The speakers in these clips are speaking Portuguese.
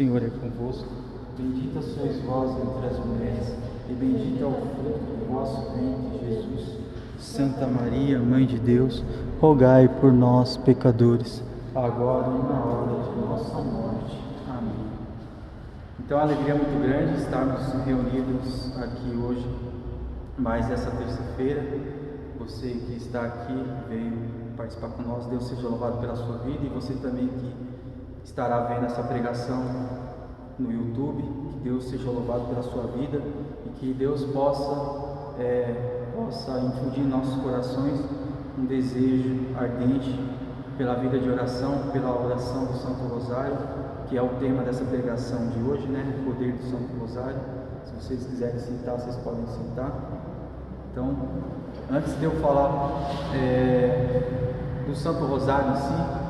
Senhor é convosco. Bendita sois vós entre as mulheres, e bendito é o fruto do vosso ventre, Jesus. Santa Maria, Mãe de Deus, rogai por nós, pecadores, agora e na hora de nossa morte. Amém. Então, é uma alegria muito grande estarmos reunidos aqui hoje, mais essa terça-feira. Você que está aqui, veio participar com nós, Deus seja louvado pela sua vida, e você também que estará vendo essa pregação no YouTube, que Deus seja louvado pela sua vida e que Deus possa infundir em nossos corações um desejo ardente pela vida de oração, pela oração do Santo Rosário, que é o tema dessa pregação de hoje, né? O poder do Santo Rosário. Se vocês quiserem sentar, vocês podem sentar. Então, antes de eu falar do Santo Rosário em si,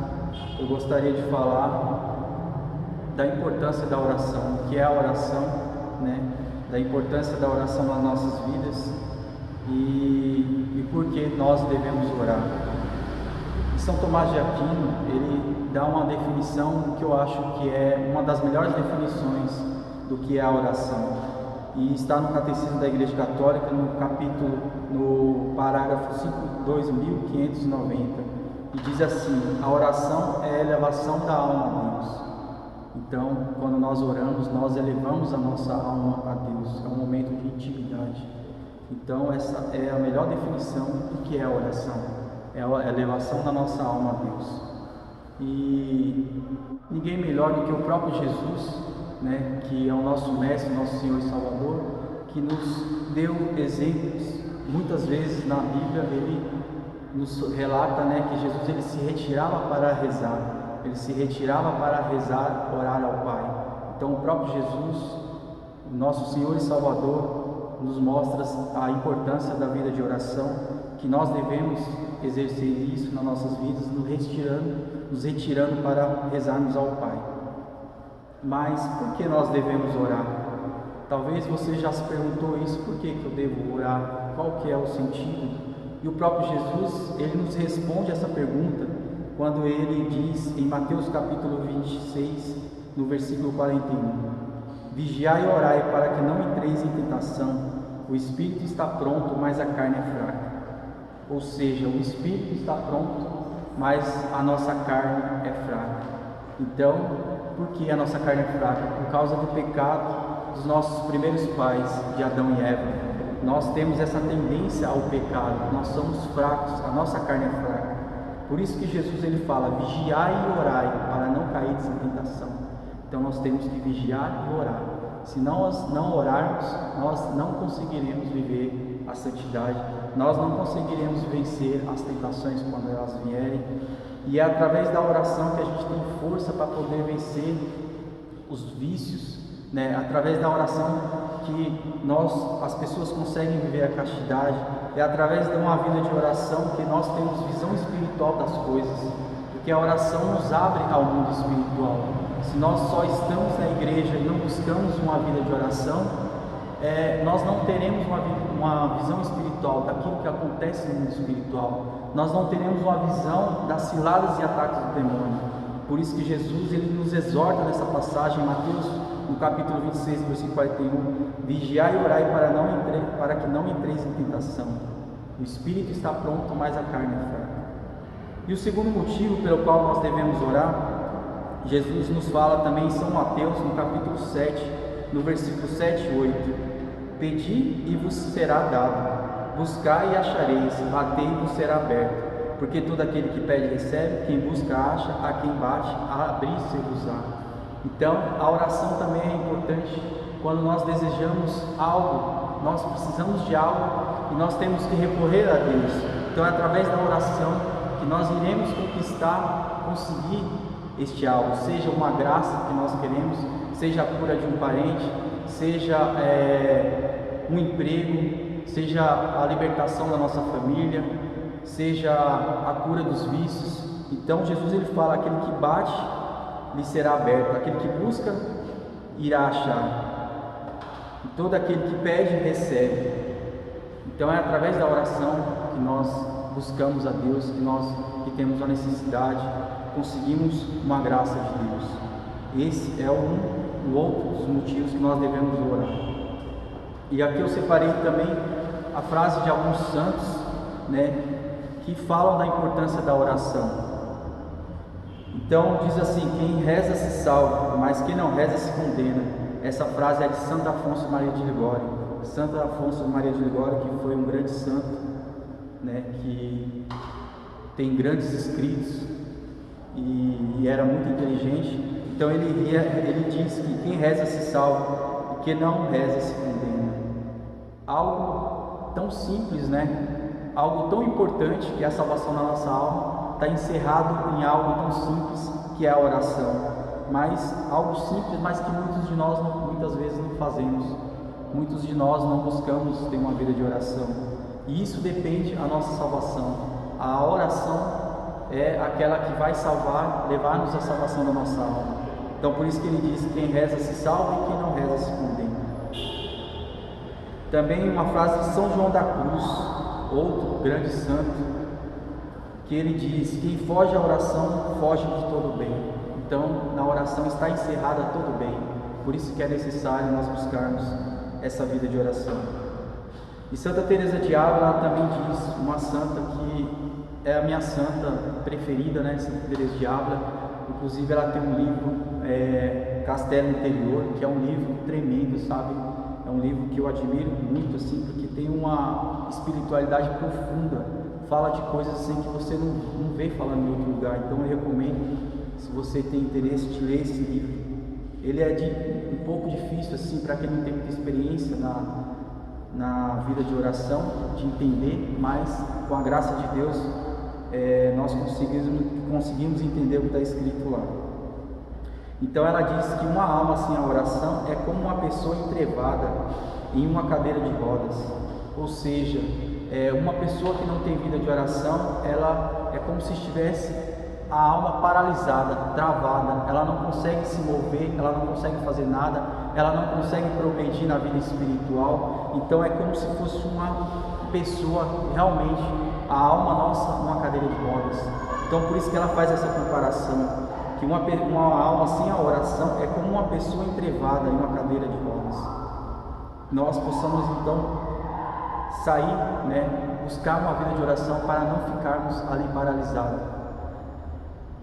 eu gostaria de falar da importância da oração, o que é a oração, né? Da importância da oração nas nossas vidas e por que nós devemos orar. E São Tomás de Aquino, ele dá uma definição que eu acho que é uma das melhores definições do que é a oração, e está no Catecismo da Igreja Católica, no parágrafo 2590, e diz assim: a oração é a elevação da alma a Deus. Então, quando nós oramos, nós elevamos a nossa alma a Deus, é um momento de intimidade. Então, essa é a melhor definição do que é a oração, é a elevação da nossa alma a Deus. E ninguém melhor do que o próprio Jesus, né, que é o nosso Mestre, nosso Senhor e Salvador, que nos deu exemplos. Muitas vezes na Bíblia ele nos relata, né, que Jesus ele se retirava para rezar. Ele se retirava para rezar, orar ao Pai. Então o próprio Jesus, nosso Senhor e Salvador, nos mostra a importância da vida de oração, que nós devemos exercer isso nas nossas vidas, nos retirando para rezarmos ao Pai. Mas por que nós devemos orar? Talvez você já se perguntou isso: por que eu devo orar? Qual que é o sentido? E o próprio Jesus, ele nos responde essa pergunta quando ele diz em Mateus capítulo 26, no versículo 41: vigiai e orai para que não entreis em tentação. O espírito está pronto, mas a carne é fraca. Ou seja, o espírito está pronto, mas a nossa carne é fraca. Então, por que a nossa carne é fraca? Por causa do pecado dos nossos primeiros pais, de Adão e Eva. Nós temos essa tendência ao pecado, nós somos fracos, a nossa carne é fraca. Por isso que Jesus ele fala: vigiai e orai para não cair em tentação. Então nós temos que vigiar e orar. Se nós não orarmos, nós não conseguiremos viver a santidade, nós não conseguiremos vencer as tentações quando elas vierem. E é através da oração que a gente tem força para poder vencer os vícios, né? Através da oração que as pessoas conseguem viver a castidade. É através de uma vida de oração que nós temos visão espiritual das coisas, porque a oração nos abre ao mundo espiritual. Se nós só estamos na igreja e não buscamos uma vida de oração, nós não teremos uma visão espiritual daquilo que acontece no mundo espiritual. Nós não teremos uma visão das ciladas e ataques do demônio. Por isso que Jesus ele nos exorta nessa passagem, em Mateus, no capítulo 26, versículo 41, vigiai e orai para que não entreis em tentação. O espírito está pronto, mas a carne é fraca. E o segundo motivo pelo qual nós devemos orar, Jesus nos fala também em São Mateus, no capítulo 7, no versículo 7 e 8: pedi e vos será dado, buscai e achareis, batei e vos será aberto. Porque todo aquele que pede recebe, quem busca acha, a quem bate, abrir-se-vos-á. Então, a oração também é importante. Quando nós desejamos algo, nós precisamos de algo e nós temos que recorrer a Deus. Então, é através da oração que nós iremos conseguir este algo, seja uma graça que nós queremos, seja a cura de um parente, seja um emprego, seja a libertação da nossa família, seja a cura dos vícios. Então, Jesus ele fala: aquele que bate, lhe será aberto, aquele que busca, irá achar, e todo aquele que pede, recebe. Então é através da oração que nós buscamos a Deus, que temos uma necessidade, conseguimos uma graça de Deus. Esse é um outro dos motivos que nós devemos orar. E aqui eu separei também a frase de alguns santos, né, que falam da importância da oração. Então diz assim: quem reza se salva, mas quem não reza se condena. Essa frase é de Santo Afonso Maria de Ligório. Santo Afonso Maria de Ligório, que foi um grande santo, né, que tem grandes escritos e era muito inteligente. Então ele diz que quem reza se salva e quem não reza se condena. Algo tão simples, né? Algo tão importante que é a salvação da nossa alma está encerrado em algo tão simples que é a oração. Mas algo simples, mas que muitos de nós muitas vezes não fazemos. Muitos de nós não buscamos ter uma vida de oração. E isso depende da nossa salvação. A oração é aquela que vai salvar, levar-nos à salvação da nossa alma. Então por isso que ele diz: quem reza se salva e quem não reza se condena. Também uma frase de São João da Cruz, outro grande santo, que ele diz: quem foge à oração, foge de todo bem. Então, na oração está encerrada todo bem. Por isso que é necessário nós buscarmos essa vida de oração. E Santa Teresa de Ávila também diz, uma santa que é a minha santa preferida, né? Santa Teresa de Ávila. Inclusive ela tem um livro, Castelo Interior, que é um livro tremendo, sabe? É um livro que eu admiro muito, assim, porque tem uma espiritualidade profunda. Fala de coisas assim que você não vê falando em outro lugar. Então eu recomendo, se você tem interesse, de ler esse livro. Ele é um pouco difícil assim para quem não tem muita experiência na vida de oração, de entender, mas com a graça de Deus nós conseguimos entender o que está escrito lá. Então ela diz que uma alma sem a oração é como uma pessoa entrevada em uma cadeira de rodas. Ou seja, uma pessoa que não tem vida de oração, ela é como se estivesse a alma paralisada, travada. Ela não consegue se mover, ela não consegue fazer nada, ela não consegue progredir na vida espiritual. Então é como se fosse uma pessoa, realmente, a alma nossa numa cadeira de rodas. Então por isso que ela faz essa comparação, que uma alma sem a oração é como uma pessoa entrevada em uma cadeira de rodas. Nós possamos então sair, buscar uma vida de oração para não ficarmos ali paralisados.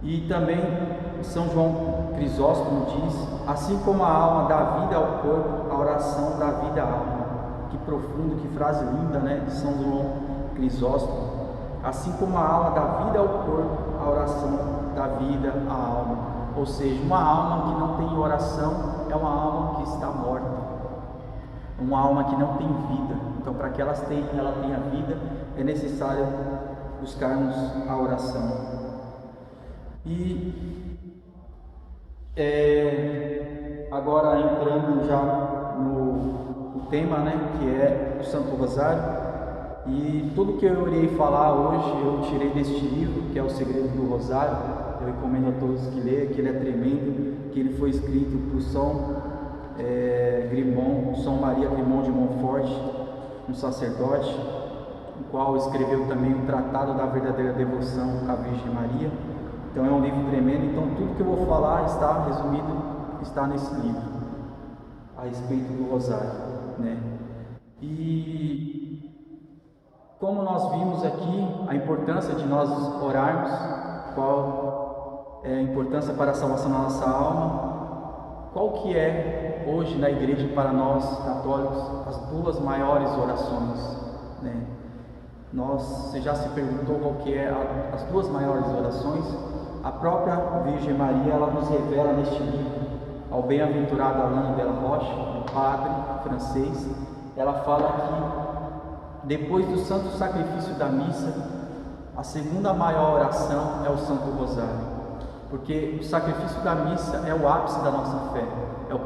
E também São João Crisóstomo diz: assim como a alma dá vida ao corpo, a oração dá vida à alma. Que profundo, que frase linda, de São João Crisóstomo. Assim como a alma dá vida ao corpo, a oração dá vida à alma. Ou seja, uma alma que não tem oração é uma alma que está morta, uma alma que não tem vida. Então para que ela tenha vida, é necessário buscarmos a oração. E agora entrando já no tema, que é o Santo Rosário, e tudo que eu irei falar hoje eu tirei deste livro, que é O Segredo do Rosário. Eu recomendo a todos que leiam, que ele é tremendo, que ele foi escrito por São Maria Grimond de Montfort, um sacerdote, o qual escreveu também o Tratado da Verdadeira Devoção à Virgem Maria. Então é um livro tremendo. Então tudo que eu vou falar está resumido, está nesse livro, a respeito do Rosário, E como nós vimos aqui, a importância de nós orarmos, qual é a importância para a salvação da nossa alma, qual que é hoje na igreja para nós católicos as duas maiores orações, Você já se perguntou qual que é as duas maiores orações? A própria Virgem Maria, ela nos revela neste livro, ao bem-aventurado Alain de la Roche, um padre francês. Ela fala que depois do santo sacrifício da missa, a segunda maior oração é o Santo Rosário, porque o sacrifício da missa é o ápice da nossa fé, é o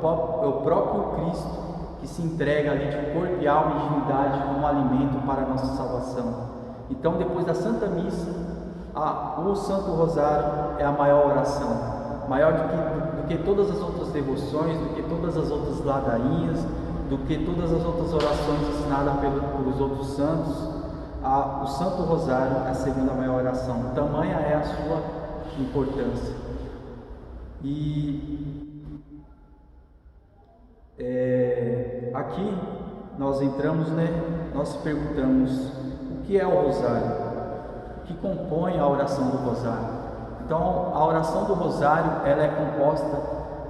próprio Cristo que se entrega ali de corpo e alma e divindade como alimento para a nossa salvação. Então, depois da Santa Missa, o Santo Rosário é a maior oração, maior do que todas as outras devoções, do que todas as outras ladainhas, do que todas as outras orações ensinadas pelos outros santos. O Santo Rosário é a segunda maior oração, tamanha é a sua importância. E Aqui nós entramos, nós se perguntamos o que é o rosário, o que compõe a oração do rosário. Então, a oração do rosário ela é composta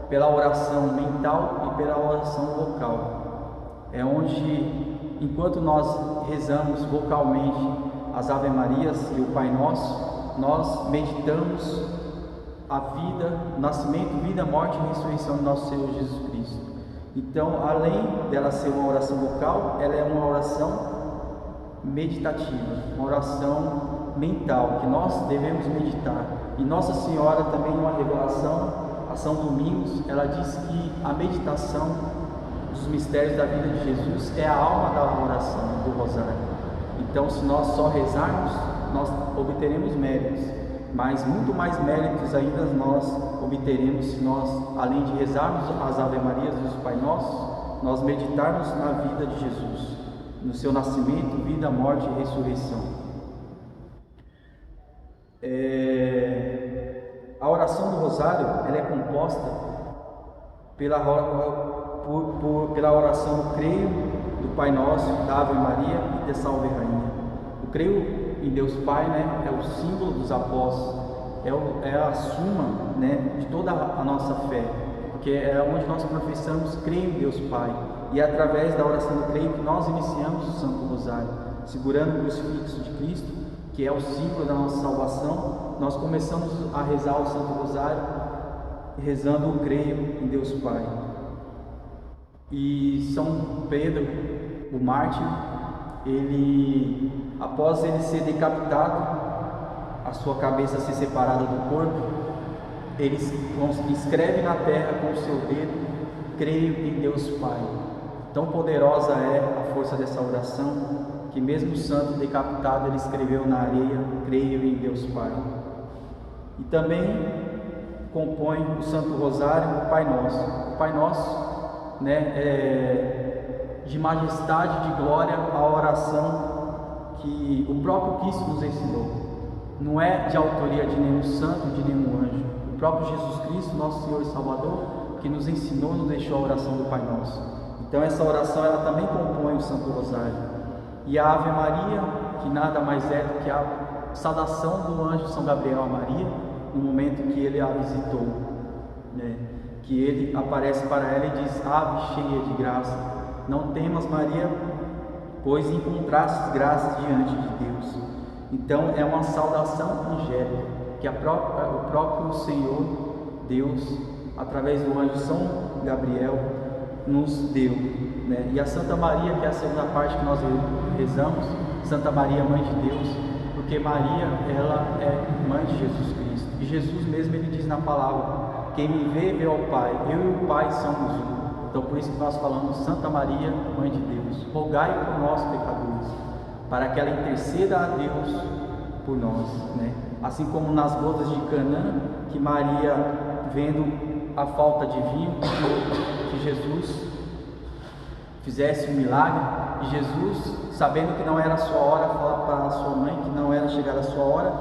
pela oração mental e pela oração vocal. É onde, enquanto nós rezamos vocalmente as Ave Marias e o Pai Nosso, nós meditamos a vida, o nascimento, vida, morte e ressurreição do nosso Senhor Jesus Cristo. Então, além dela ser uma oração vocal, ela é uma oração meditativa, uma oração mental, que nós devemos meditar. E Nossa Senhora também, numa revelação, a São Domingos, ela diz que a meditação dos mistérios da vida de Jesus é a alma da oração do rosário. Então, se nós só rezarmos, nós obteremos méritos, mas muito mais méritos ainda nós obteremos se nós, além de rezarmos as Ave Marias e os Pai Nossos, nós meditarmos na vida de Jesus, no seu nascimento, vida, morte e ressurreição. A oração do rosário ela é composta pela oração do creio, do Pai Nosso, da Ave Maria e da Salve Rainha. O creio em Deus Pai, é o símbolo dos apóstolos, é a suma, de toda a nossa fé, porque é onde nós professamos crer em Deus Pai, e é através da oração do creio que nós iniciamos o Santo Rosário, segurando o crucifixo de Cristo, que é o símbolo da nossa salvação. Nós começamos a rezar o Santo Rosário, rezando o creio em Deus Pai. E São Pedro, o mártir, após ele ser decapitado, a sua cabeça ser separada do corpo, ele escreve na terra com o seu dedo: creio em Deus Pai. Tão poderosa é a força dessa oração, que mesmo o santo decapitado, ele escreveu na areia: creio em Deus Pai. E também compõe o Santo Rosário o Pai Nosso. O Pai Nosso, é de majestade, de glória, a oração que o próprio Cristo nos ensinou. Não é de autoria de nenhum santo, de nenhum anjo. O próprio Jesus Cristo, nosso Senhor e Salvador, que nos ensinou, nos deixou a oração do Pai Nosso. Então essa oração ela também compõe o Santo Rosário. E a Ave Maria, que nada mais é do que a saudação do anjo São Gabriel a Maria, no momento que ele a visitou, que ele aparece para ela e diz: Ave cheia de graça, não temas, Maria, pois encontrastes graça diante de Deus. Então é uma saudação angélica que o próprio Senhor Deus, através do anjo São Gabriel, nos deu. E a Santa Maria, que é a segunda parte que nós rezamos, Santa Maria, Mãe de Deus, porque Maria, ela é Mãe de Jesus Cristo. E Jesus mesmo, ele diz na palavra: quem me vê, vê ao Pai, eu e o Pai somos um. Então por isso que nós falamos: Santa Maria, Mãe de Deus, rogai por nós pecadores, para que ela interceda a Deus por nós. Assim como nas bodas de Canaã, que Maria, vendo a falta de vinho, que Jesus fizesse um milagre, e Jesus, sabendo que não era a sua hora, fala para a sua mãe que não era chegada a sua hora,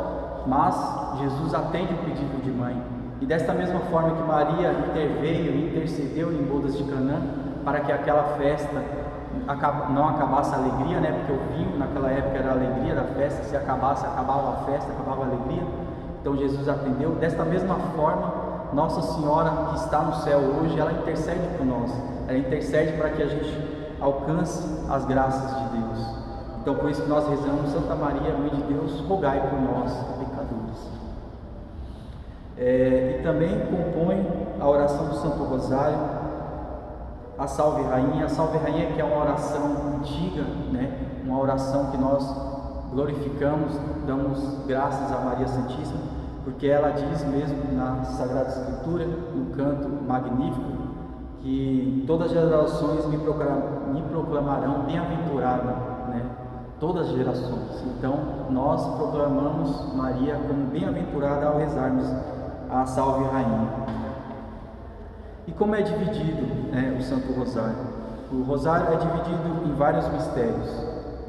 mas Jesus atende o pedido de mãe. E desta mesma forma que Maria interveio e intercedeu em bodas de Canaã, para que aquela festa não acabasse a alegria, porque o vinho naquela época era a alegria da festa. Se acabasse, acabava a festa, acabava a alegria. Então Jesus atendeu. Desta mesma forma, Nossa Senhora, que está no céu hoje, ela intercede por nós. Ela intercede para que a gente alcance as graças de Deus. Então por isso que nós rezamos: Santa Maria, Mãe de Deus, rogai por nós, pecadores. E também compõe a oração do Santo Rosário a Salve Rainha. A Salve Rainha, que é uma oração antiga, uma oração que nós glorificamos, damos graças a Maria Santíssima, porque ela diz mesmo na Sagrada Escritura, no canto magnífico, que todas as gerações me proclamarão bem-aventurada, todas as gerações. Então nós proclamamos Maria como bem-aventurada ao rezarmos a Salve Rainha. E como é dividido o Santo Rosário? O Rosário é dividido em vários mistérios.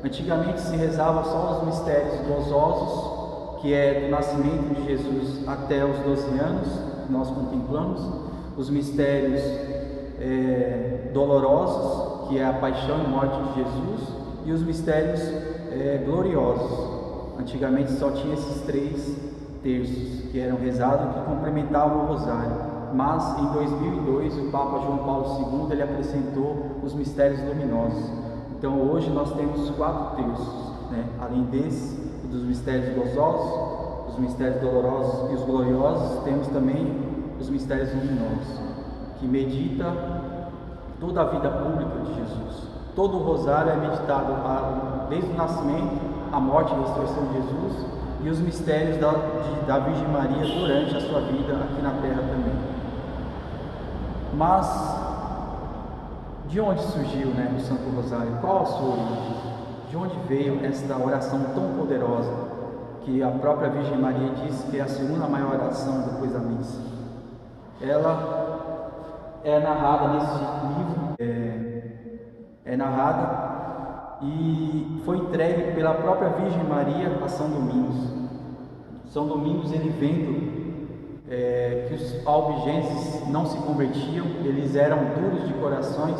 Antigamente se rezava só os mistérios gozosos, que é do nascimento de Jesus até os 12 anos, que nós contemplamos. Os mistérios dolorosos, que é a paixão e morte de Jesus, e os mistérios gloriosos. Antigamente só tinha esses 3 terços que eram rezados e que complementavam o rosário, mas em 2002 o Papa João Paulo II ele acrescentou os mistérios luminosos. Então hoje nós temos 4 terços, né? Além dos mistérios gozosos, os mistérios dolorosos e os gloriosos, temos também os mistérios luminosos, que medita toda a vida pública de Jesus. Todo o rosário é meditado desde o nascimento, a morte e a ressurreição de Jesus, e os mistérios da Virgem Maria durante a sua vida aqui na Terra também. Mas de onde surgiu, né, o Santo Rosário? Qual a sua origem? De onde veio esta oração tão poderosa, que a própria Virgem Maria diz que é a segunda maior oração depois da missa? Ela é narrada nesse livro, é narrada e foi entregue pela própria Virgem Maria a São Domingos. São Domingos, ele vendo que os albigenses não se convertiam, eles eram duros de corações,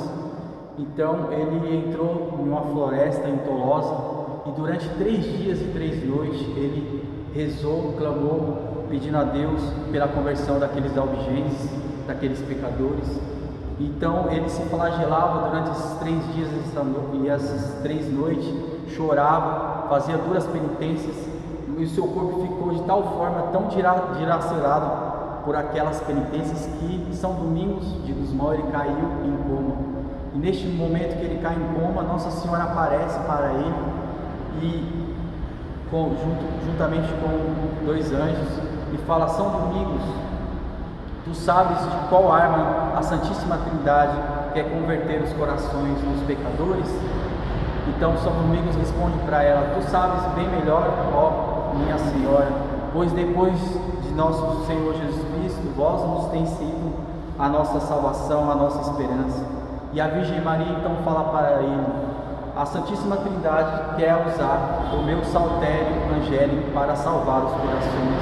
então ele entrou em uma floresta em Tolosa e durante 3 dias e 3 noites ele rezou, clamou, pedindo a Deus pela conversão daqueles albigenses, daqueles pecadores. Então ele se flagelava durante esses 3 dias e essas 3 noites, chorava, fazia duras penitências, e o seu corpo ficou de tal forma tão dilacerado por aquelas penitências que em São Domingos de Gusmão ele caiu em coma. E neste momento que ele cai em coma, Nossa Senhora aparece para ele e juntamente com 2 anjos e fala: São Domingos, tu sabes de qual arma a Santíssima Trindade quer converter os corações dos pecadores? Então São Domingos responde para ela: tu sabes bem melhor, ó minha Senhora, pois depois de nosso Senhor Jesus Cristo, vós nos tem sido a nossa salvação, a nossa esperança. E a Virgem Maria então fala para ele: a Santíssima Trindade quer usar o meu saltério angélico para salvar os corações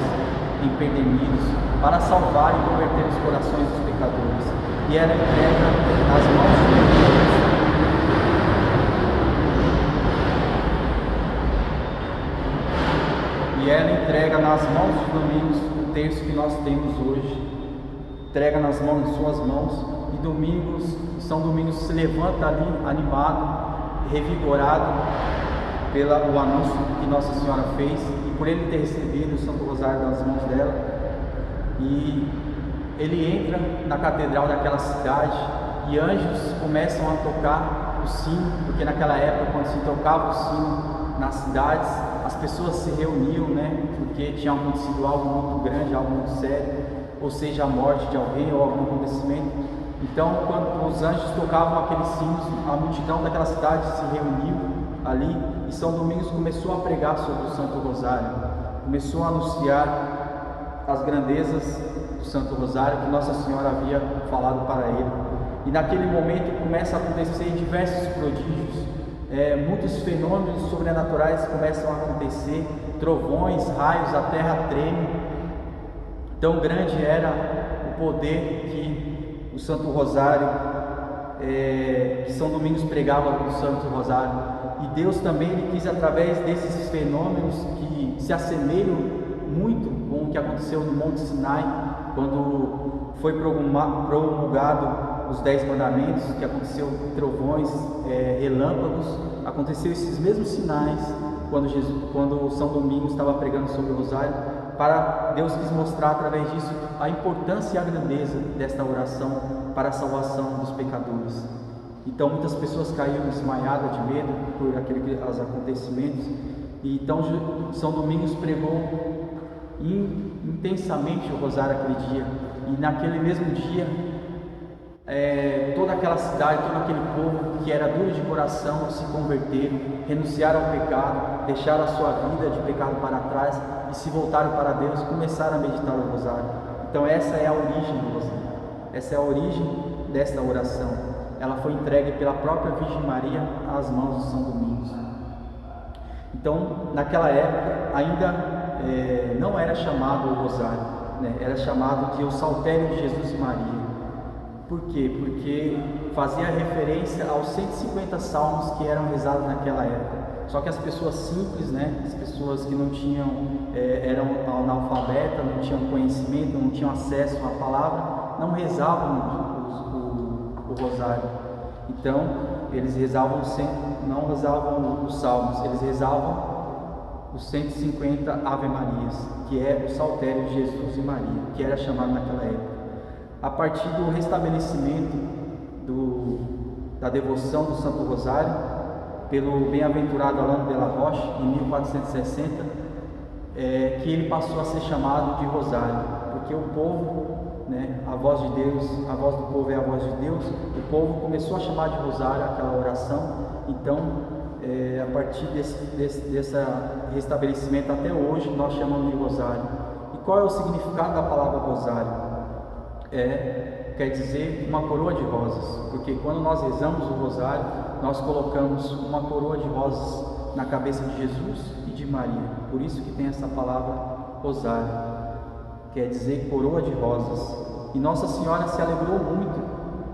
empedernidos, para salvar e converter os corações dos pecadores. E ela entrega nas mãos de Deus. E ela entrega nas mãos de Domingos o terço que nós temos hoje. Entrega nas mãos de suas mãos. E São Domingos se levanta ali animado, revigorado pelo anúncio que Nossa Senhora fez e por ele ter recebido o Santo Rosário nas mãos dela. E ele entra na catedral daquela cidade e anjos começam a tocar o sino, porque naquela época, quando se tocava o sino nas cidades, as pessoas se reuniam, né? Porque tinha acontecido algo muito grande, algo muito sério, ou seja, a morte de alguém ou algum acontecimento. Então, quando os anjos tocavam aqueles sinos, a multidão daquela cidade se reuniu ali e São Domingos começou a pregar sobre o Santo Rosário, começou a anunciar as grandezas do Santo Rosário que Nossa Senhora havia falado para ele. E naquele momento começa a acontecer diversos prodígios, muitos fenômenos sobrenaturais começam a acontecer, trovões, raios, a terra treme. Tão grande era o poder que o Santo Rosário, que São Domingos pregava o Santo Rosário. E Deus também ele quis, através desses fenômenos que se assemelham muito com o que aconteceu no Monte Sinai, quando foi promulgado os 10 mandamentos, que aconteceu trovões, relâmpagos, aconteceu esses mesmos sinais quando São Domingos estava pregando sobre o Rosário. Para Deus quis mostrar através disso a importância e a grandeza desta oração para a salvação dos pecadores. Então muitas pessoas caíram desmaiadas de medo por aqueles acontecimentos, e então São Domingos pregou intensamente o Rosário aquele dia, e naquele mesmo dia toda aquela cidade, todo aquele povo que era duro de coração se converteram, renunciaram ao pecado, deixaram a sua vida de pecado para trás e se voltaram para Deus e começaram a meditar o Rosário. Então essa é a origem do Rosário, essa é a origem desta oração. Ela foi entregue pela própria Virgem Maria às mãos de São Domingos. Então naquela época ainda não era chamado o Rosário, né? Era chamado de o Saltério de Jesus e Maria. Por quê? Porque fazia referência aos 150 salmos que eram rezados naquela época. Só que as pessoas simples, né, as pessoas que não tinham, eram analfabetas, não tinham conhecimento, não tinham acesso à palavra, não rezavam o rosário. Então, eles rezavam, não rezavam os salmos, eles rezavam os 150 Ave Marias, que é o saltério de Jesus e Maria, que era chamado naquela época. A partir do restabelecimento da devoção do Santo Rosário, pelo bem-aventurado Alain de la Roche, em 1460, que ele passou a ser chamado de Rosário, porque o povo, né, a voz de Deus, a voz do povo é a voz de Deus, o povo começou a chamar de Rosário aquela oração. Então, a partir desse restabelecimento até hoje, nós chamamos de Rosário. E qual é o significado da palavra Rosário? Quer dizer uma coroa de rosas, porque quando nós rezamos o rosário, nós colocamos uma coroa de rosas na cabeça de Jesus e de Maria. Por isso que tem essa palavra rosário, quer dizer coroa de rosas. E Nossa Senhora se alegrou muito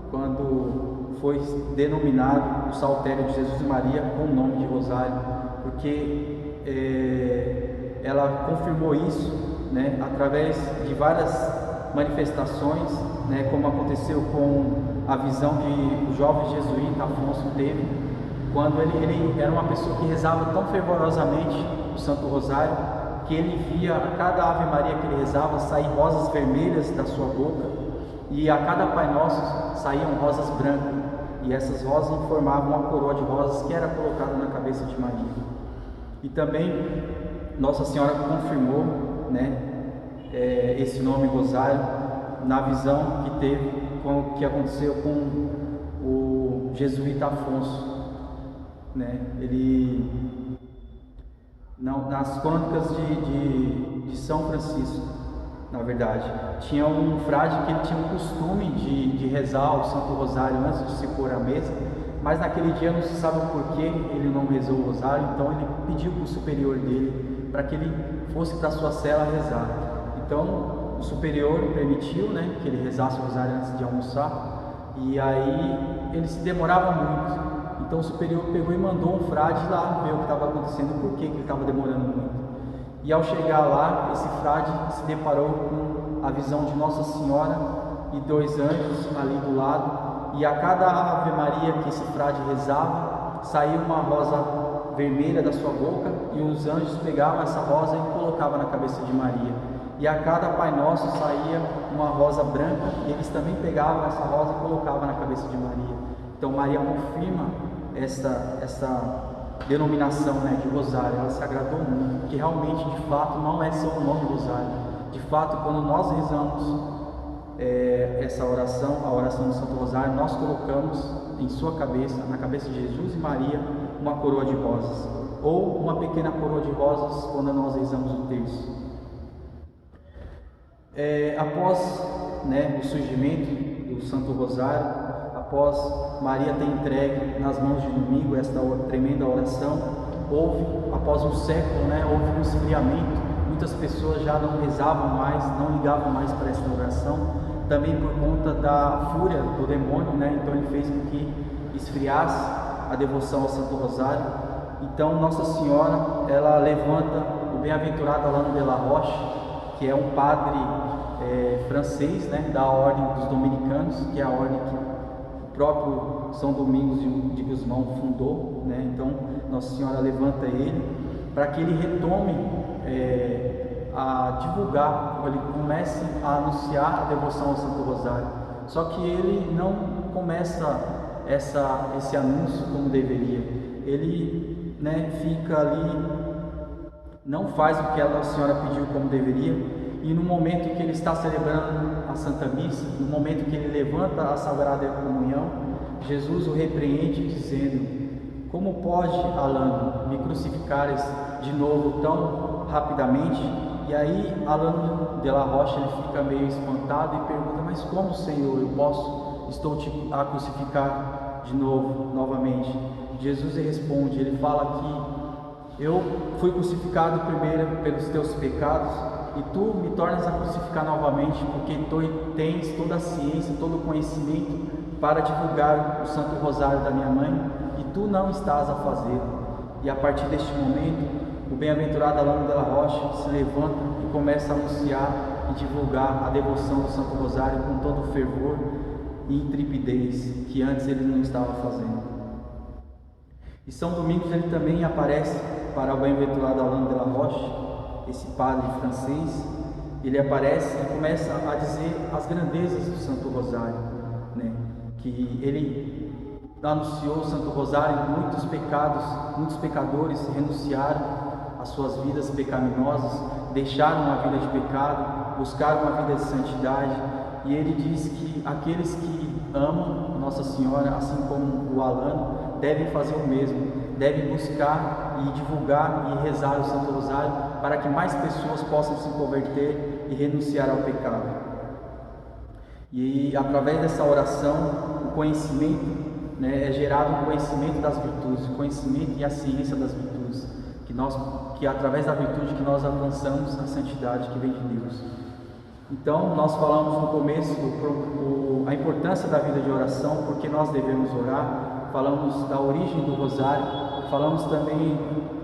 quando foi denominado o saltério de Jesus e Maria com o nome de rosário, porque ela confirmou isso, né, através de várias manifestações, né, como aconteceu com a visão que o jovem jesuíta Afonso teve, quando ele era uma pessoa que rezava tão fervorosamente o Santo Rosário, que ele via a cada Ave Maria que ele rezava sair rosas vermelhas da sua boca, e a cada Pai Nosso saíam rosas brancas, e essas rosas formavam uma coroa de rosas que era colocada na cabeça de Maria. E também Nossa Senhora confirmou, né, esse nome Rosário na visão que teve, que aconteceu com o jesuíta Afonso, né? Ele, nas crônicas de São Francisco, na verdade, tinha um frade que ele tinha o costume de rezar o Santo Rosário antes de se pôr à mesa, mas naquele dia não se sabe o porquê ele não rezou o Rosário, então ele pediu para o superior dele para que ele fosse para a sua cela rezar. Então o superior permitiu, né, que ele rezasse o rosário antes de almoçar, e aí ele se demorava muito. Então o superior pegou e mandou um frade lá ver o que estava acontecendo, por que ele estava demorando muito. E ao chegar lá, esse frade se deparou com a visão de Nossa Senhora e 2 anjos ali do lado, e a cada Ave Maria que esse frade rezava, saía uma rosa vermelha da sua boca, e os anjos pegavam essa rosa e colocavam na cabeça de Maria. E a cada Pai Nosso saía uma rosa branca, e eles também pegavam essa rosa e colocavam na cabeça de Maria. Então Maria confirma essa denominação, né, de rosário. Ela se agradou muito, porque realmente, de fato, não é só o nome rosário. De fato, quando nós rezamos essa oração, a oração do Santo Rosário, nós colocamos em sua cabeça, na cabeça de Jesus e Maria, uma coroa de rosas, ou uma pequena coroa de rosas quando nós rezamos o terço. Após, né, o surgimento do Santo Rosário, após Maria ter entregue nas mãos de Domingo esta tremenda oração, após um século, né, houve um esfriamento. Muitas pessoas já não rezavam mais, não ligavam mais para esta oração, também por conta da fúria do demônio, né? Então ele fez com que esfriasse a devoção ao Santo Rosário. Então Nossa Senhora, ela levanta o bem-aventurado Alain de la Roche, que é um padre francês, né, da ordem dos dominicanos, que é a ordem que o próprio São Domingos de Gusmão fundou, né? Então Nossa Senhora levanta ele para que ele retome a divulgar, ele comece a anunciar a devoção ao Santo Rosário. Só que ele não começa esse anúncio como deveria. Ele, né, fica ali, não faz o que a Nossa Senhora pediu como deveria. E no momento que ele está celebrando a Santa Missa, no momento que ele levanta a Sagrada Comunhão, Jesus o repreende dizendo: como pode, Alain, me crucificares de novo tão rapidamente? E aí Alain de la Roche, ele fica meio espantado e pergunta: mas como, Senhor, estou te a crucificar de novo, novamente? Jesus responde, ele fala que eu fui crucificado primeiro pelos teus pecados, e tu me tornas a crucificar novamente, porque tu tens toda a ciência, todo o conhecimento para divulgar o Santo Rosário da minha mãe, e tu não estás a fazê-lo. E a partir deste momento, o bem-aventurado Alano de la Roche se levanta e começa a anunciar e divulgar a devoção do Santo Rosário com todo o fervor e intrepidez que antes ele não estava fazendo. E São Domingos ele também aparece para o bem-aventurado Alano de la Roche, esse padre francês. Ele aparece e começa a dizer as grandezas do Santo Rosário, né? Que ele anunciou o Santo Rosário, muitos pecadores renunciaram às suas vidas pecaminosas, deixaram uma vida de pecado, buscaram uma vida de santidade, e ele diz que aqueles que amam Nossa Senhora, assim como o Alano, devem fazer o mesmo, devem buscar e divulgar e rezar o Santo Rosário para que mais pessoas possam se converter e renunciar ao pecado. E através dessa oração, o conhecimento, né, é gerado o conhecimento das virtudes, o conhecimento e a ciência das virtudes, que através da virtude que nós alcançamos a santidade que vem de Deus. Então, nós falamos no começo a importância da vida de oração, porque nós devemos orar, falamos da origem do rosário, falamos também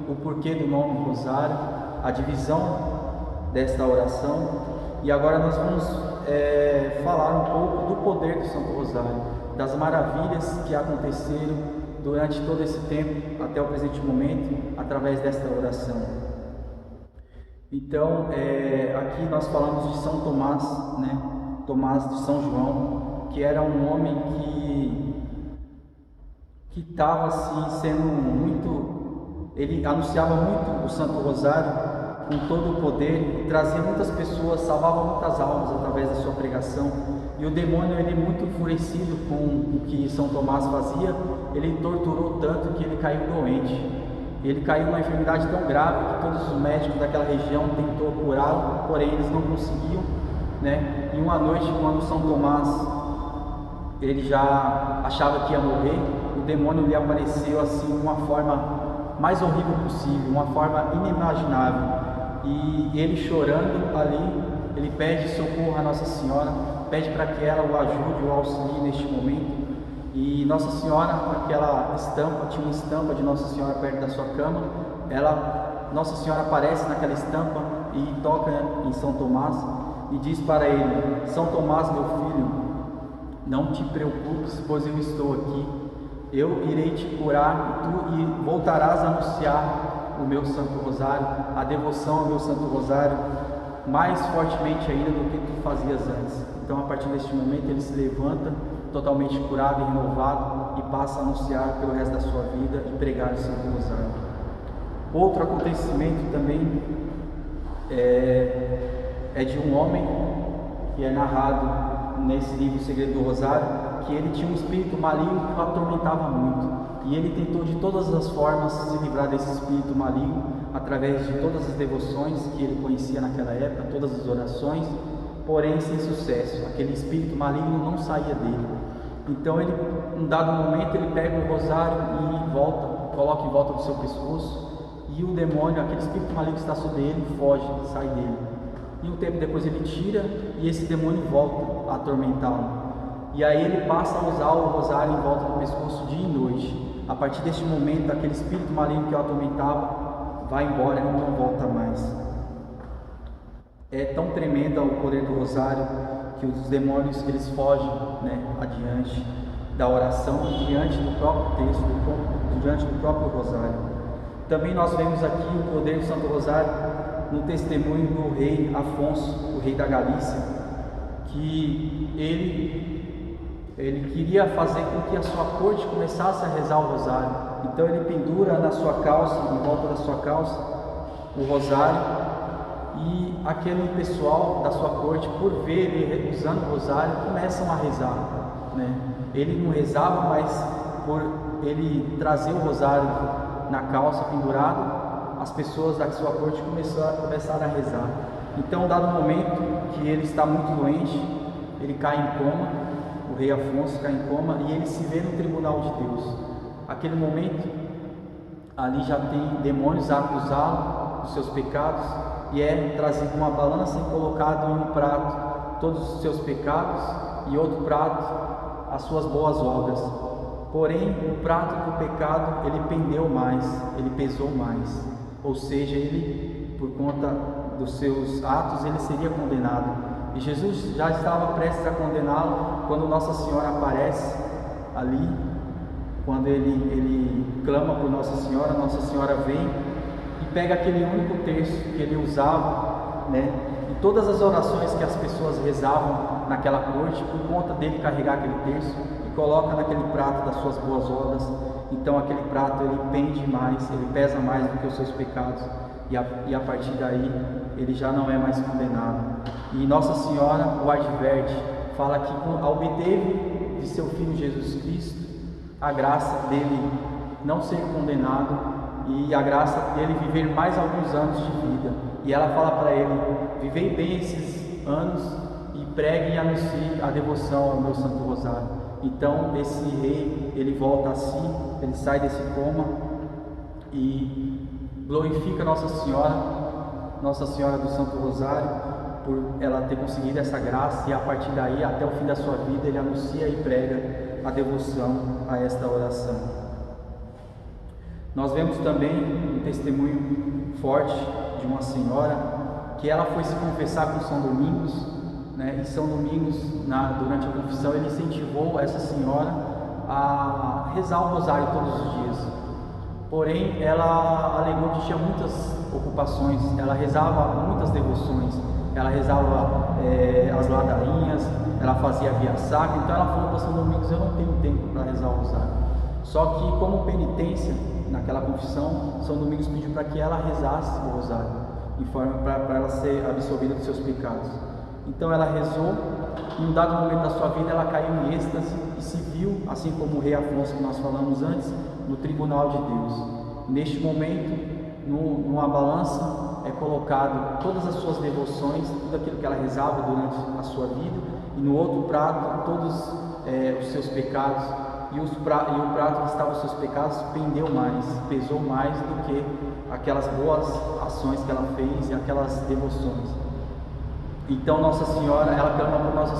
o porquê do nome rosário, a divisão desta oração, e agora nós vamos falar um pouco do poder do Santo Rosário, das maravilhas que aconteceram durante todo esse tempo, até o presente momento, através desta oração. Então, aqui nós falamos de São Tomás, né? Tomás de São João, que era um homem que estava assim, sendo muito... Ele anunciava muito o Santo Rosário com todo o poder, trazia muitas pessoas, salvava muitas almas através da sua pregação. E o demônio, ele muito enfurecido com o que São Tomás fazia, ele torturou tanto que ele caiu doente. Ele caiu numa enfermidade tão grave que todos os médicos daquela região tentou curá-lo, porém eles não conseguiam, né? E uma noite, quando São Tomás ele já achava que ia morrer, o demônio lhe apareceu assim de uma forma mais horrível possível, uma forma inimaginável. E ele chorando ali, ele pede socorro a Nossa Senhora, pede para que ela o ajude, o auxilie neste momento. E Nossa Senhora, aquela estampa, tinha uma estampa de Nossa Senhora perto da sua cama, Nossa Senhora aparece naquela estampa e toca em São Tomás e diz para ele: São Tomás, meu filho, não te preocupes, pois eu estou aqui, eu irei te curar e tu voltarás a anunciar o meu Santo Rosário, a devoção ao meu Santo Rosário, mais fortemente ainda do que tu fazias antes. Então, a partir deste momento, ele se levanta totalmente curado e renovado e passa a anunciar pelo resto da sua vida e pregar o Santo Rosário. Outro acontecimento também é de um homem que é narrado nesse livro O Segredo do Rosário, que ele tinha um espírito maligno que o atormentava muito. E ele tentou de todas as formas se livrar desse espírito maligno, através de todas as devoções que ele conhecia naquela época, todas as orações, porém sem sucesso. Aquele espírito maligno não saía dele. Então ele, em dado momento, ele pega o rosário e coloca em volta do seu pescoço, e o demônio, aquele espírito maligno que está sobre ele, foge, sai dele. E um tempo depois ele tira e esse demônio volta a atormentá-lo. E aí ele passa a usar o rosário em volta do pescoço dia e noite. A partir deste momento, aquele espírito maligno que o atormentava vai embora e não volta mais. É tão tremendo o poder do rosário que os demônios eles fogem, né, adiante da oração, diante do próprio texto, diante do próprio rosário. Também nós vemos aqui o poder do Santo Rosário no testemunho do rei Afonso, o rei da Galícia, que ele queria fazer com que a sua corte começasse a rezar o rosário. Então ele pendura na sua calça, em volta da sua calça, o rosário, e aquele pessoal da sua corte, por ver ele usando o rosário, começam a rezar, né? Ele não rezava, mas por ele trazer o rosário na calça pendurado, as pessoas da sua corte começaram a rezar. Então, dado o momento que ele está muito doente, ele cai em coma, o rei Afonso cai em coma, e ele se vê no tribunal de Deus. Aquele momento, ali já tem demônios a acusá-lo dos seus pecados, e é trazido uma balança e colocado em um prato todos os seus pecados e outro prato as suas boas obras. Porém, o prato do pecado, ele pendeu mais, ele pesou mais, ou seja, ele, por conta dos seus atos, ele seria condenado. E Jesus já estava prestes a condená-lo quando Nossa Senhora aparece ali, quando ele clama por Nossa Senhora vem e pega aquele único terço que ele usava, né? E todas as orações que as pessoas rezavam naquela corte, por conta dele carregar aquele terço, e coloca naquele prato das suas boas obras. Então aquele prato ele pende mais, ele pesa mais do que os seus pecados, e a partir daí ele já não é mais condenado. E Nossa Senhora o adverte, fala que obteve de seu Filho Jesus Cristo a graça dele não ser condenado e a graça dele viver mais alguns anos de vida. E ela fala para ele: vivei bem esses anos e pregue e anuncie a devoção ao meu Santo Rosário. Então esse rei, ele volta a si, ele sai desse coma e glorifica Nossa Senhora do Santo Rosário, por ela ter conseguido essa graça, e a partir daí, até o fim da sua vida, ele anuncia e prega a devoção a esta oração. Nós vemos também um testemunho forte de uma senhora que ela foi se confessar com São Domingos, né? E São Domingos, durante a confissão, ele incentivou essa senhora a rezar o rosário todos os dias. Porém, ela alegou que tinha muitas ocupações, ela rezava muitas devoções, ela rezava as ladainhas, ela fazia via sacra. Então ela falou para São Domingos: eu não tenho tempo para rezar o rosário. Só que, como penitência, naquela confissão, São Domingos pediu para que ela rezasse o rosário, em forma para ela ser absolvida dos seus pecados. Então ela rezou, e em um dado momento da sua vida ela caiu em êxtase e se viu, assim como o rei Afonso que nós falamos antes, no tribunal de Deus. Neste momento, numa balança é colocado todas as suas devoções, tudo aquilo que ela rezava durante a sua vida, e no outro prato todos os seus pecados, e o prato que estava os seus pecados pendeu mais, pesou mais do que aquelas boas ações que ela fez e aquelas devoções. Então Nossa Senhora, ela clama por Nossa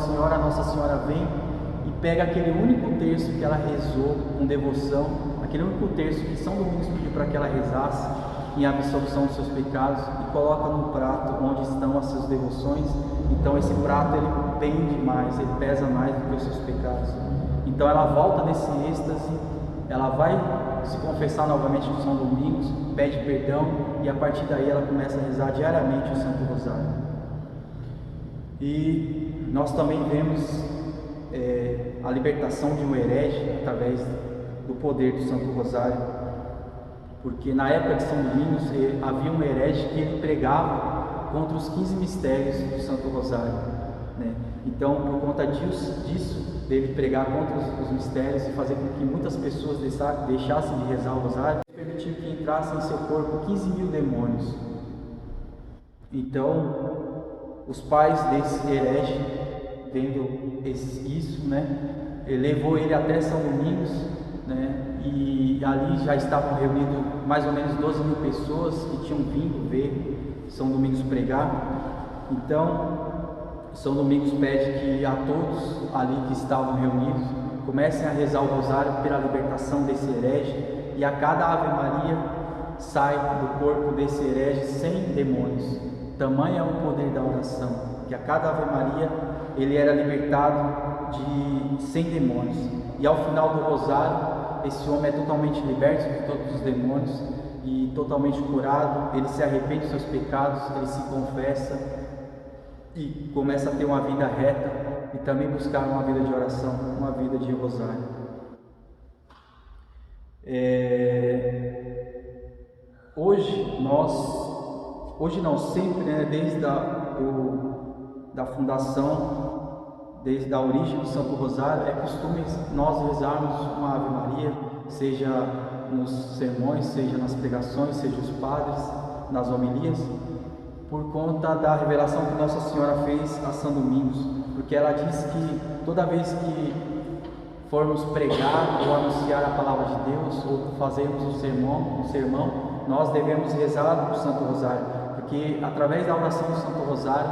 Senhora vem e pega aquele único terço que ela rezou com devoção, aquele único terço que São Domingos pediu para que ela rezasse em absolvição dos seus pecados, e coloca num prato onde estão as suas devoções. Então esse prato ele pende mais, ele pesa mais do que os seus pecados. Então ela volta nesse êxtase, ela vai se confessar novamente com São Domingos, pede perdão, e a partir daí ela começa a rezar diariamente o Santo Rosário. E nós também vemos a libertação de um herege através do poder do Santo Rosário, porque na época de São Domingos havia um herege que ele pregava contra os 15 mistérios do Santo Rosário, né? Então, por conta disso, dele pregar contra os mistérios e fazer com que muitas pessoas deixassem de rezar o Rosário, permitiu que entrassem em seu corpo 15.000 demônios. Então, os pais desse herege, vendo isso, né, levou ele até São Domingos, né, e ali já estavam reunidos mais ou menos 12.000 pessoas que tinham vindo ver São Domingos pregar. Então São Domingos pede que a todos ali que estavam reunidos comecem a rezar o rosário pela libertação desse herege, e a cada Ave Maria sai do corpo desse herege 100 demônios. Tamanho é o poder da oração, que a cada Ave Maria ele era libertado de 100 demônios. E ao final do rosário, esse homem é totalmente liberto de todos os demônios e totalmente curado. Ele se arrepende dos seus pecados, ele se confessa e começa a ter uma vida reta, e também buscar uma vida de oração, uma vida de rosário. Hoje não, sempre, né, desde da fundação, desde a origem do Santo Rosário, é costume nós rezarmos uma Ave Maria, seja nos sermões, seja nas pregações, seja os padres, nas homilias, por conta da revelação que Nossa Senhora fez a São Domingos, porque ela diz que toda vez que formos pregar ou anunciar a palavra de Deus, ou fazermos um sermão, nós devemos rezar o Santo Rosário, porque através da oração do Santo Rosário,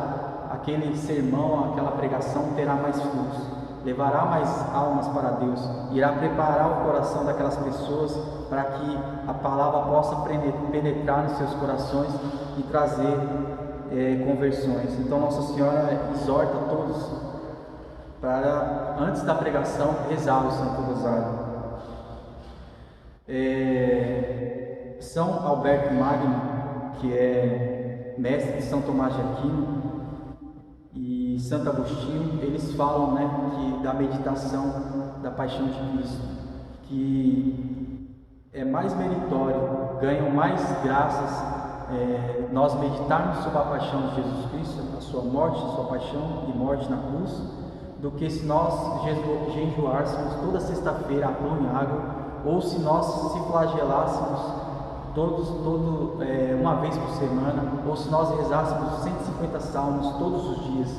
aquele sermão, aquela pregação terá mais frutos, levará mais almas para Deus, irá preparar o coração daquelas pessoas para que a palavra possa penetrar nos seus corações e trazer conversões. Então Nossa Senhora exorta a todos para, antes da pregação, rezar o Santo Rosário. São Alberto Magno, que é mestre de São Tomás de Aquino, e Santo Agostinho, eles falam, que da meditação da paixão de Cristo, que é mais meritório, ganham mais graças nós meditarmos sobre a paixão de Jesus Cristo, a sua morte, a sua paixão e morte na cruz, do que se nós jejuássemos toda sexta-feira a pão e água, ou se nós se flagelássemos uma vez por semana, ou se nós rezássemos 150 salmos todos os dias.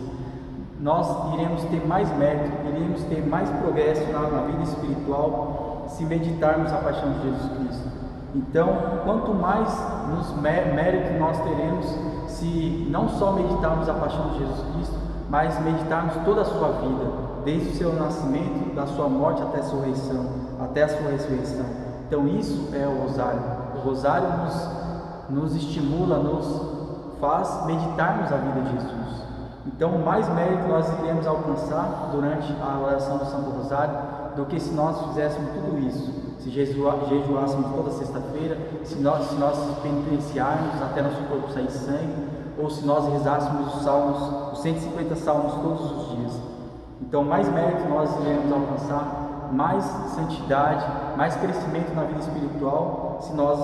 Nós iremos ter mais mérito, iremos ter mais progresso na vida espiritual se meditarmos a paixão de Jesus Cristo. Então, quanto mais mérito nós teremos se não só meditarmos a paixão de Jesus Cristo, mas meditarmos toda a sua vida, desde o seu nascimento, da sua morte até a sua ressurreição. Então isso é o Rosário. O Rosário nos estimula, nos faz meditarmos a vida de Jesus. Então mais mérito nós iremos alcançar durante a oração do Santo Rosário do que se nós fizéssemos tudo isso. Se jejuássemos toda sexta-feira, se nós penitenciarmos até nosso corpo sair sangue, ou se nós rezássemos os 150 salmos todos os dias. Então mais mérito nós iremos alcançar, mais santidade, mais crescimento na vida espiritual, se nós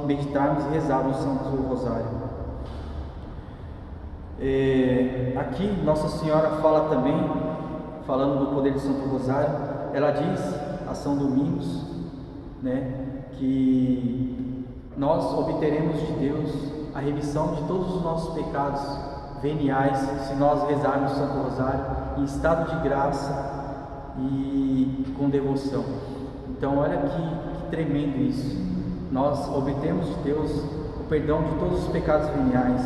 meditarmos e rezarmos o Santo Rosário. Aqui Nossa Senhora fala também, falando do poder do Santo Rosário, ela diz a São Domingos, que nós obteremos de Deus a remissão de todos os nossos pecados veniais se nós rezarmos o Santo Rosário em estado de graça e com devoção. Então olha que tremendo isso. Nós obtemos de Deus o perdão de todos os pecados veniais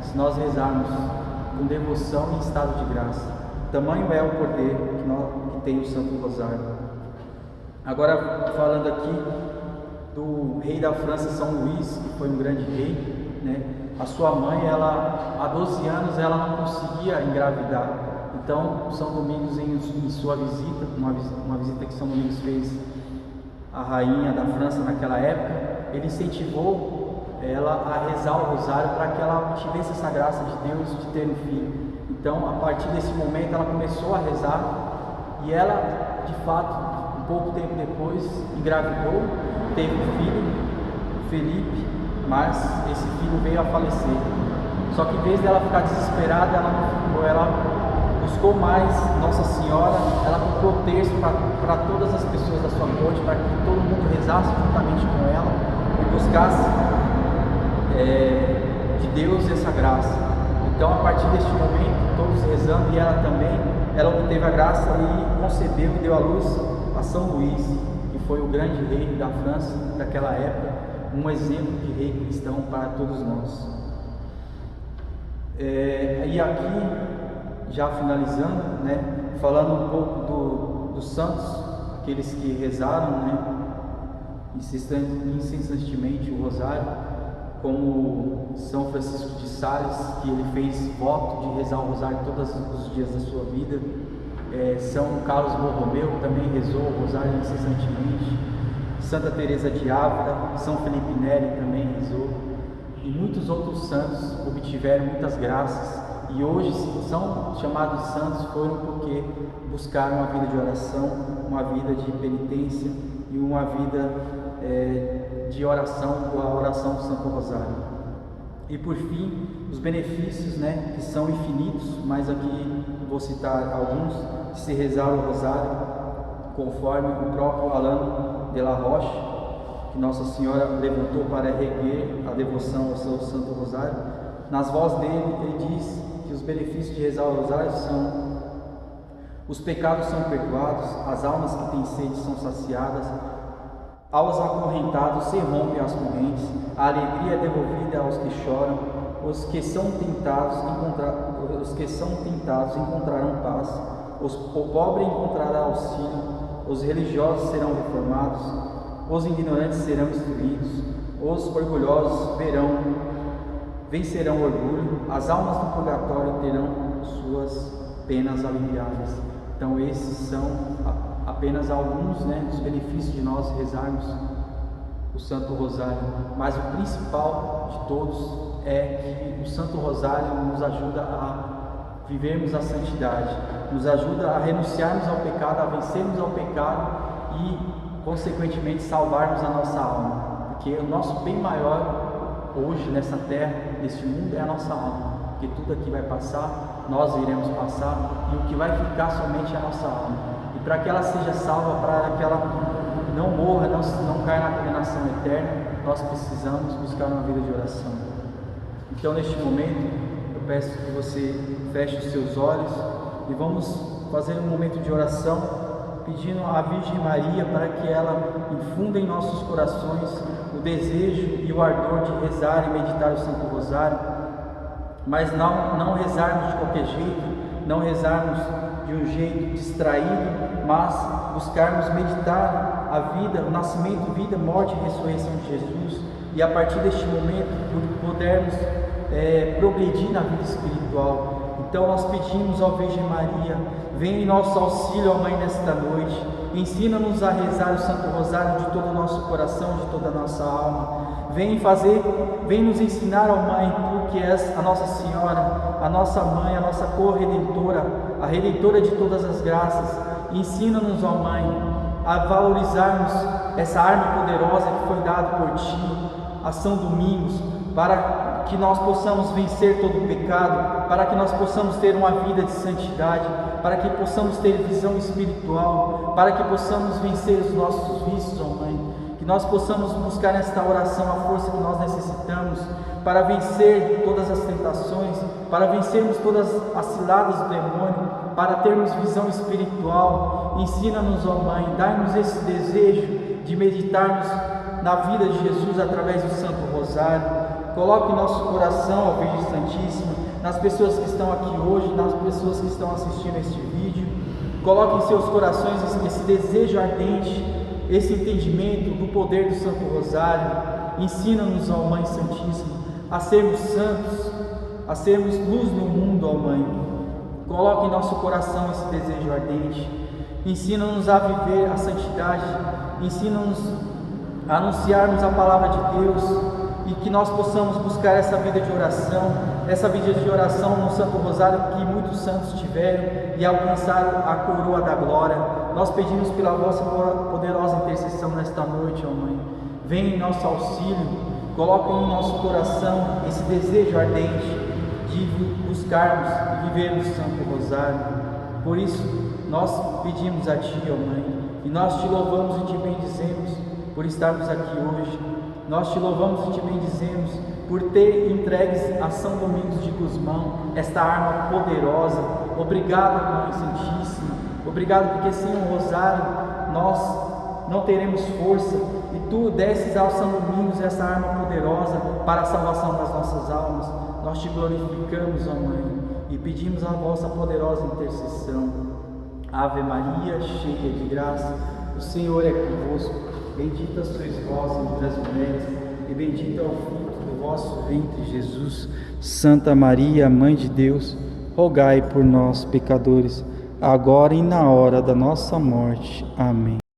se nós rezarmos com devoção e em estado de graça. Tamanho é o poder que tem o Santo Rosário. Agora falando aqui do rei da França, São Luís, que foi um grande rei, a sua mãe, há 12 anos, ela não conseguia engravidar. Então, São Domingos, em sua visita, uma visita que São Domingos fez à rainha da França naquela época, ele incentivou ela a rezar o rosário para que ela tivesse essa graça de Deus de ter um filho. Então, a partir desse momento, ela começou a rezar e ela, de fato, um pouco tempo depois, engravidou, teve um filho, Felipe, mas esse filho veio a falecer. Só que em vez dela ficar desesperada, ela buscou mais Nossa Senhora, ela comprou texto para todas as pessoas da sua corte, para que todo mundo rezasse juntamente com ela e buscasse de Deus essa graça. Então, a partir deste momento, todos rezando, e ela também, ela obteve a graça e concebeu e deu à luz a São Luís, que foi o grande rei da França daquela época, um exemplo de rei cristão para todos nós. E aqui, já finalizando, falando um pouco dos santos, aqueles que rezaram incessantemente o rosário, como São Francisco de Sales, que ele fez voto de rezar o rosário todos os dias da sua vida. São Carlos Borromeu também rezou o rosário incessantemente. Santa Teresa de Ávila, São Felipe Neri também rezou, e muitos outros santos obtiveram muitas graças, e hoje são chamados de santos foram porque buscaram uma vida de oração, uma vida de penitência e uma vida de oração, a oração do Santo Rosário. E por fim, os benefícios, que são infinitos, mas aqui vou citar alguns, de se rezar o rosário, conforme o próprio Alain de la Roche, que Nossa Senhora levantou para erguer a devoção ao seu Santo Rosário. Nas vozes dele, ele diz que os benefícios de rezar o rosário são: os pecados são perdoados, as almas que têm sede são saciadas, aos acorrentados se rompem as correntes, a alegria é devolvida aos que choram, Os que são tentados encontrarão paz, o pobre encontrará auxílio, os religiosos serão reformados, os ignorantes serão instruídos, os orgulhosos vencerão o orgulho, as almas do purgatório terão suas penas aliviadas. Então esses são apenas alguns, dos benefícios de nós rezarmos o Santo Rosário, mas o principal de todos é que o Santo Rosário nos ajuda a vivermos a santidade, nos ajuda a renunciarmos ao pecado, a vencermos ao pecado e, consequentemente, salvarmos a nossa alma, porque o nosso bem maior hoje nessa terra, nesse mundo, é a nossa alma, porque tudo aqui vai passar, nós iremos passar, e o que vai ficar somente é a nossa alma. E para que ela seja salva, para que ela não morra, não caia na condenação eterna, nós precisamos buscar uma vida de oração. Então, neste momento, eu peço que você feche os seus olhos e vamos fazer um momento de oração, pedindo à Virgem Maria para que ela infunda em nossos corações o desejo e o ardor de rezar e meditar o Santo Rosário, mas não rezarmos de qualquer jeito, não rezarmos de um jeito distraído, mas buscarmos meditar a vida, o nascimento, vida, morte e ressurreição de Jesus, e a partir deste momento podermos progredir na vida espiritual. Então nós pedimos à Virgem Maria, vem em nosso auxílio, ó Mãe, nesta noite, ensina-nos a rezar o Santo Rosário de todo o nosso coração, de toda a nossa alma. Vem nos ensinar, ó Mãe, Tu que és a Nossa Senhora, a nossa Mãe, a nossa corredentora, a redentora de todas as graças. Ensina-nos, ó Mãe, a valorizarmos essa arma poderosa que foi dada por Ti, a São Domingos, para que nós possamos vencer todo o pecado, para que nós possamos ter uma vida de santidade, para que possamos ter visão espiritual, para que possamos vencer os nossos vícios, ó Mãe, que nós possamos buscar nesta oração a força que nós necessitamos para vencer todas as tentações, para vencermos todas as ciladas do demônio, para termos visão espiritual. Ensina-nos, ó Mãe, dai-nos esse desejo de meditarmos na vida de Jesus através do Santo Rosário. Coloque em nosso coração, ó Virgem Santíssima, nas pessoas que estão aqui hoje, nas pessoas que estão assistindo este vídeo, coloque em seus corações esse desejo ardente, esse entendimento do poder do Santo Rosário. Ensina-nos, ó Mãe Santíssima, a sermos santos, a sermos luz no mundo, ó Mãe. Coloque em nosso coração esse desejo ardente. Ensina-nos a viver a santidade, ensina-nos a anunciarmos a palavra de Deus, e que nós possamos buscar essa vida de oração no Santo Rosário que muitos santos tiveram e alcançaram a coroa da glória. Nós pedimos pela vossa poderosa intercessão nesta noite, ó Mãe. Venha em nosso auxílio, coloque em nosso coração esse desejo ardente de buscarmos e vivermos o Santo Rosário. Por isso, nós pedimos a Ti, ó Mãe, e nós Te louvamos e Te bendizemos por estarmos aqui hoje. Nós Te louvamos e Te bendizemos por ter entregues a São Domingos de Gusmão esta arma poderosa. Obrigado, Mãe Santíssima. Obrigado porque sem o Rosário nós não teremos força, e Tu desses ao São Domingos essa arma poderosa para a salvação das nossas almas. Nós Te glorificamos, ó Mãe, e pedimos a vossa poderosa intercessão. Ave Maria, cheia de graça, o Senhor é convosco. Bendita sois vós entre as mulheres, e bendito é o fruto do vosso ventre, Jesus. Santa Maria, Mãe de Deus, rogai por nós, pecadores, agora e na hora da nossa morte. Amém.